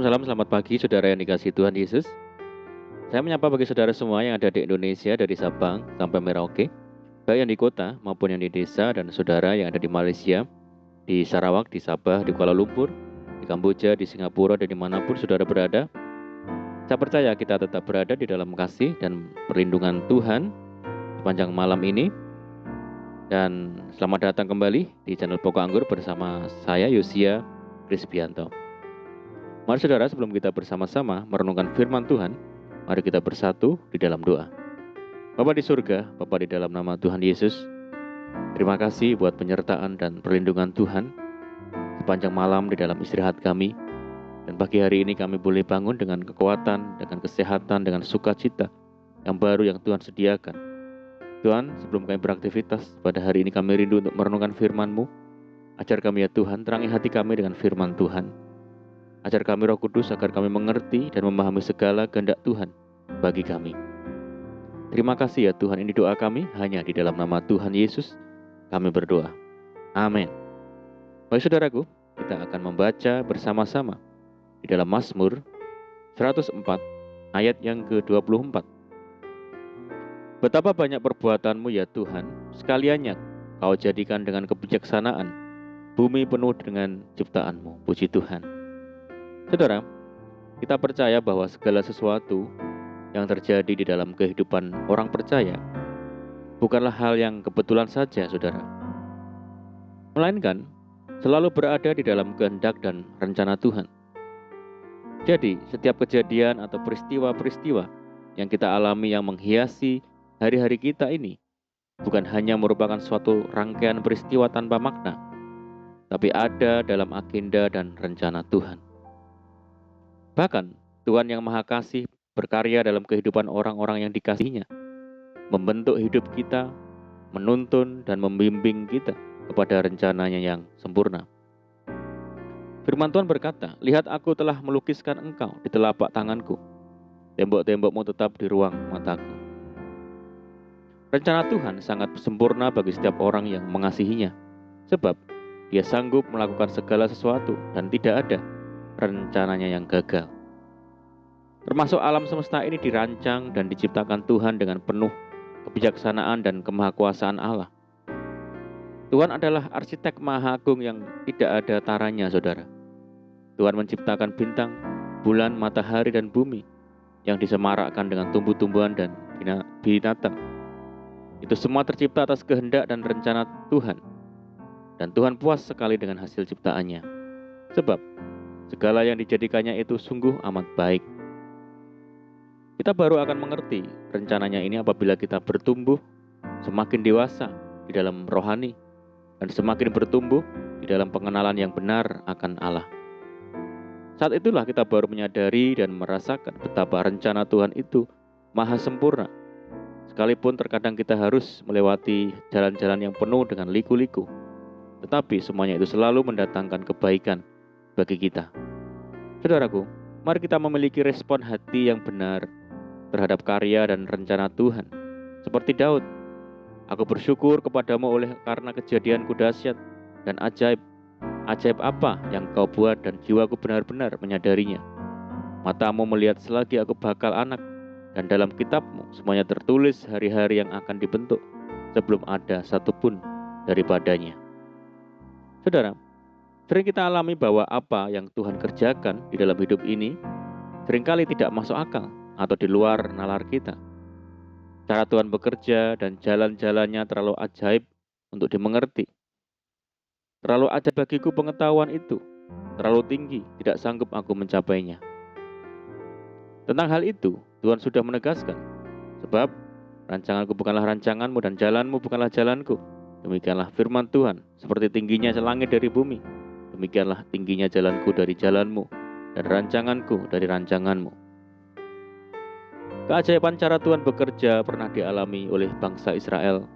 salam, selamat pagi saudara yang dikasihi Tuhan Yesus. Saya menyapa bagi saudara semua yang ada di Indonesia dari Sabang sampai Merauke, baik yang di kota maupun yang di desa, dan saudara yang ada di Malaysia, di Sarawak, di Sabah, di Kuala Lumpur, di Kamboja, di Singapura, dan dimanapun saudara berada. Saya percaya kita tetap berada di dalam kasih dan perlindungan Tuhan sepanjang malam ini. Dan selamat datang kembali di channel Pokok Anggur bersama saya Yosia Krisbianto. Mari saudara, sebelum kita bersama-sama merenungkan firman Tuhan, mari kita bersatu di dalam doa. Bapa di surga, Bapa di dalam nama Tuhan Yesus, terima kasih buat penyertaan dan perlindungan Tuhan sepanjang malam di dalam istirahat kami. Dan pagi hari ini kami boleh bangun dengan kekuatan, dengan kesehatan, dengan sukacita yang baru yang Tuhan sediakan. Tuhan, sebelum kami beraktivitas, pada hari ini kami rindu untuk merenungkan firman-Mu. Ajar kami ya Tuhan, terangi hati kami dengan firman Tuhan. Ajar kami Roh Kudus agar kami mengerti dan memahami segala kehendak Tuhan bagi kami. Terima kasih ya Tuhan, ini doa kami hanya di dalam nama Tuhan Yesus kami berdoa. Amin. Baik saudaraku, kita akan membaca bersama-sama di dalam Mazmur 104 ayat yang ke-24. Betapa banyak perbuatanmu ya Tuhan, sekaliannya Kau jadikan dengan kebijaksanaan, bumi penuh dengan ciptaanmu. Puji Tuhan. Saudara, kita percaya bahwa segala sesuatu yang terjadi di dalam kehidupan orang percaya bukanlah hal yang kebetulan saja, saudara. Melainkan selalu berada di dalam kehendak dan rencana Tuhan. Jadi, setiap kejadian atau peristiwa-peristiwa yang kita alami yang menghiasi hari-hari kita ini bukan hanya merupakan suatu rangkaian peristiwa tanpa makna, tapi ada dalam agenda dan rencana Tuhan. Bahkan, Tuhan yang Maha Kasih berkarya dalam kehidupan orang-orang yang dikasihinya, membentuk hidup kita, menuntun dan membimbing kita kepada rencananya yang sempurna. Firman Tuhan berkata, "Lihat aku telah melukiskan engkau di telapak tanganku, tembok-tembokmu tetap di ruang mataku." Rencana Tuhan sangat sempurna bagi setiap orang yang mengasihinya, sebab Dia sanggup melakukan segala sesuatu dan tidak ada rencananya yang gagal. Termasuk alam semesta ini dirancang dan diciptakan Tuhan dengan penuh kebijaksanaan dan kemahakuasaan Allah. Tuhan adalah arsitek maha agung yang tidak ada taranya, saudara. Tuhan menciptakan bintang, bulan, matahari, dan bumi yang disemarakkan dengan tumbuh-tumbuhan dan binatang. Itu semua tercipta atas kehendak dan rencana Tuhan. Dan Tuhan puas sekali dengan hasil ciptaannya. Sebab segala yang dijadikannya itu sungguh amat baik. Kita baru akan mengerti rencananya ini apabila kita bertumbuh semakin dewasa di dalam rohani dan semakin bertumbuh di dalam pengenalan yang benar akan Allah. Saat itulah kita baru menyadari dan merasakan betapa rencana Tuhan itu maha sempurna. Sekalipun terkadang kita harus melewati jalan-jalan yang penuh dengan liku-liku, tetapi semuanya itu selalu mendatangkan kebaikan bagi kita. Saudaraku, mari kita memiliki respon hati yang benar terhadap karya dan rencana Tuhan. Seperti Daud, "Aku bersyukur kepadamu oleh karena kejadianku dahsyat dan ajaib. Ajaib apa yang kau buat dan jiwaku benar-benar menyadarinya. Matamu melihat selagi aku bakal anak, dan dalam kitabmu semuanya tertulis hari-hari yang akan dibentuk sebelum ada satupun daripadanya." Saudara, sering kita alami bahwa apa yang Tuhan kerjakan di dalam hidup ini seringkali tidak masuk akal atau di luar nalar kita. Cara Tuhan bekerja dan jalan-jalannya terlalu ajaib untuk dimengerti. Terlalu ajaib bagiku pengetahuan itu, terlalu tinggi, tidak sanggup aku mencapainya. Tentang hal itu, Tuhan sudah menegaskan, "Sebab rancanganku bukanlah rancanganmu dan jalanmu bukanlah jalanku. Demikianlah firman Tuhan, seperti tingginya langit dari bumi, demikianlah tingginya jalanku dari jalanmu dan rancanganku dari rancanganmu." Keajaiban cara Tuhan bekerja pernah dialami oleh bangsa Israel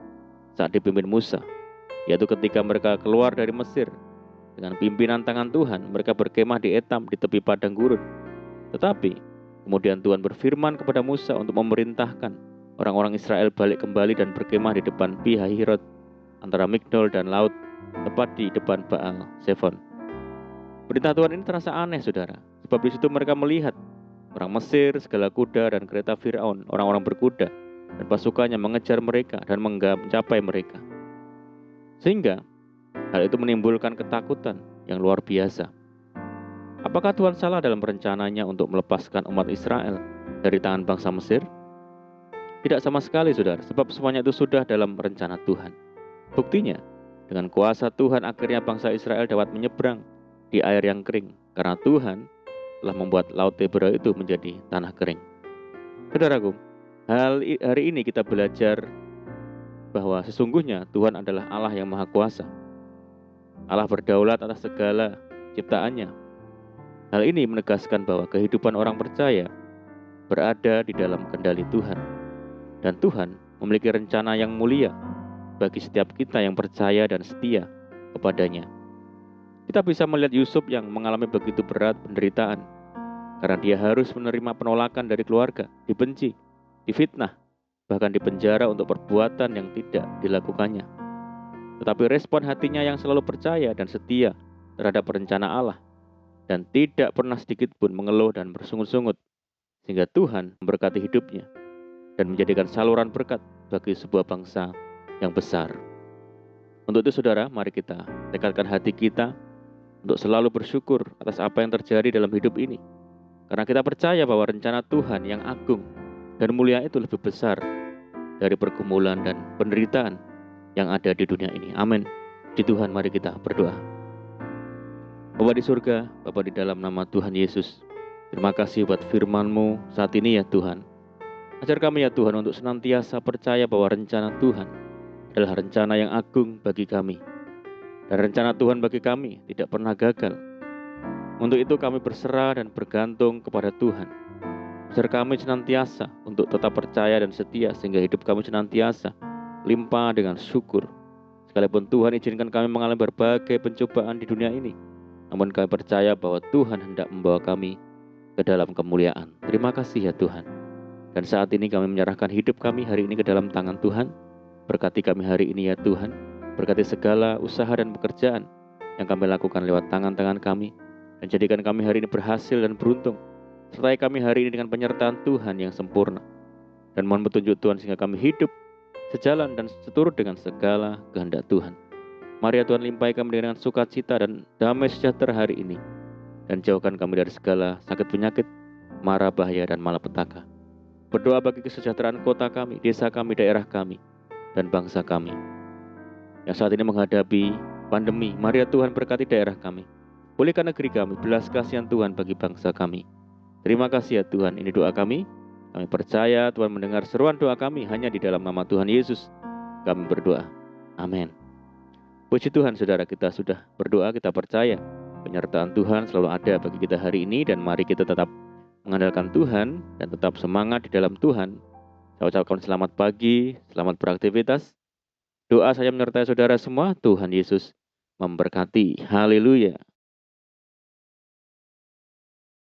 saat dipimpin Musa, yaitu ketika mereka keluar dari Mesir. Dengan pimpinan tangan Tuhan, mereka berkemah di Etam di tepi padang gurun. Tetapi kemudian Tuhan berfirman kepada Musa untuk memerintahkan orang-orang Israel balik kembali dan berkemah di depan Pi-hahirot antara Migdol dan laut, tepat di depan Baal Zephon. Perintah Tuhan ini terasa aneh, saudara, Sebab di situ mereka melihat orang Mesir, segala kuda dan kereta Firaun, orang-orang berkuda, dan pasukannya mengejar mereka dan mencapai mereka. Sehingga hal itu menimbulkan ketakutan yang luar biasa. Apakah Tuhan salah dalam rencananya untuk melepaskan umat Israel dari tangan bangsa Mesir? Tidak sama sekali, saudara, sebab semuanya itu sudah dalam rencana Tuhan. Buktinya, dengan kuasa Tuhan akhirnya bangsa Israel dapat menyeberang di air yang kering, karena Tuhan telah membuat Laut Tibera itu menjadi tanah kering. Saudaraku, hari ini kita belajar bahwa sesungguhnya Tuhan adalah Allah yang Maha Kuasa. Allah berdaulat atas segala ciptaannya. Hal ini menegaskan bahwa kehidupan orang percaya berada di dalam kendali Tuhan. Dan Tuhan memiliki rencana yang mulia bagi setiap kita yang percaya dan setia kepadanya. Kita bisa melihat Yusuf yang mengalami begitu berat penderitaan karena dia harus menerima penolakan dari keluarga, dibenci, difitnah, bahkan dipenjara untuk perbuatan yang tidak dilakukannya. Tetapi respon hatinya yang selalu percaya dan setia terhadap rencana Allah dan tidak pernah sedikit pun mengeluh dan bersungut-sungut, sehingga Tuhan memberkati hidupnya dan menjadikan saluran berkat bagi sebuah bangsa yang besar. Untuk itu, saudara, mari kita tekadkan hati kita untuk selalu bersyukur atas apa yang terjadi dalam hidup ini. Karena kita percaya bahwa rencana Tuhan yang agung dan mulia itu lebih besar dari pergumulan dan penderitaan yang ada di dunia ini. Amin. Di Tuhan, mari kita berdoa. Bapa di surga, Bapa di dalam nama Tuhan Yesus, terima kasih buat firman-Mu saat ini ya Tuhan. Ajar kami ya Tuhan untuk senantiasa percaya bahwa rencana Tuhan adalah rencana yang agung bagi kami. Dan rencana Tuhan bagi kami tidak pernah gagal. Untuk itu kami berserah dan bergantung kepada Tuhan. Ajar kami senantiasa untuk tetap percaya dan setia sehingga hidup kami senantiasa limpah dengan syukur. Sekalipun Tuhan izinkan kami mengalami berbagai pencobaan di dunia ini, namun kami percaya bahwa Tuhan hendak membawa kami ke dalam kemuliaan. Terima kasih ya Tuhan. Dan saat ini kami menyerahkan hidup kami hari ini ke dalam tangan Tuhan. Berkati kami hari ini ya Tuhan. Berkati segala usaha dan pekerjaan yang kami lakukan lewat tangan-tangan kami. Dan jadikan kami hari ini berhasil dan beruntung. Sertai kami hari ini dengan penyertaan Tuhan yang sempurna. Dan mohon petunjuk Tuhan sehingga kami hidup sejalan dan seturut dengan segala kehendak Tuhan. Mari ya Tuhan, limpahi kami dengan sukacita dan damai sejahtera hari ini. Dan jauhkan kami dari segala sakit penyakit, mara bahaya dan malapetaka. Berdoa bagi kesejahteraan kota kami, desa kami, daerah kami, dan bangsa kami yang saat ini menghadapi pandemi. Mari ya Tuhan, berkati daerah kami, pulihkan negeri kami, belas kasihan Tuhan bagi bangsa kami. Terima kasih ya Tuhan, ini doa kami. Kami percaya Tuhan mendengar seruan doa kami. Hanya di dalam nama Tuhan Yesus kami berdoa. Amin. Puji Tuhan, saudara, kita sudah berdoa, kita percaya penyertaan Tuhan selalu ada bagi kita hari ini. Dan mari kita tetap mengandalkan Tuhan dan tetap semangat di dalam Tuhan. Saya ucapkan selamat pagi, selamat beraktivitas. Doa saya menyertai saudara semua. Tuhan Yesus memberkati. Haleluya.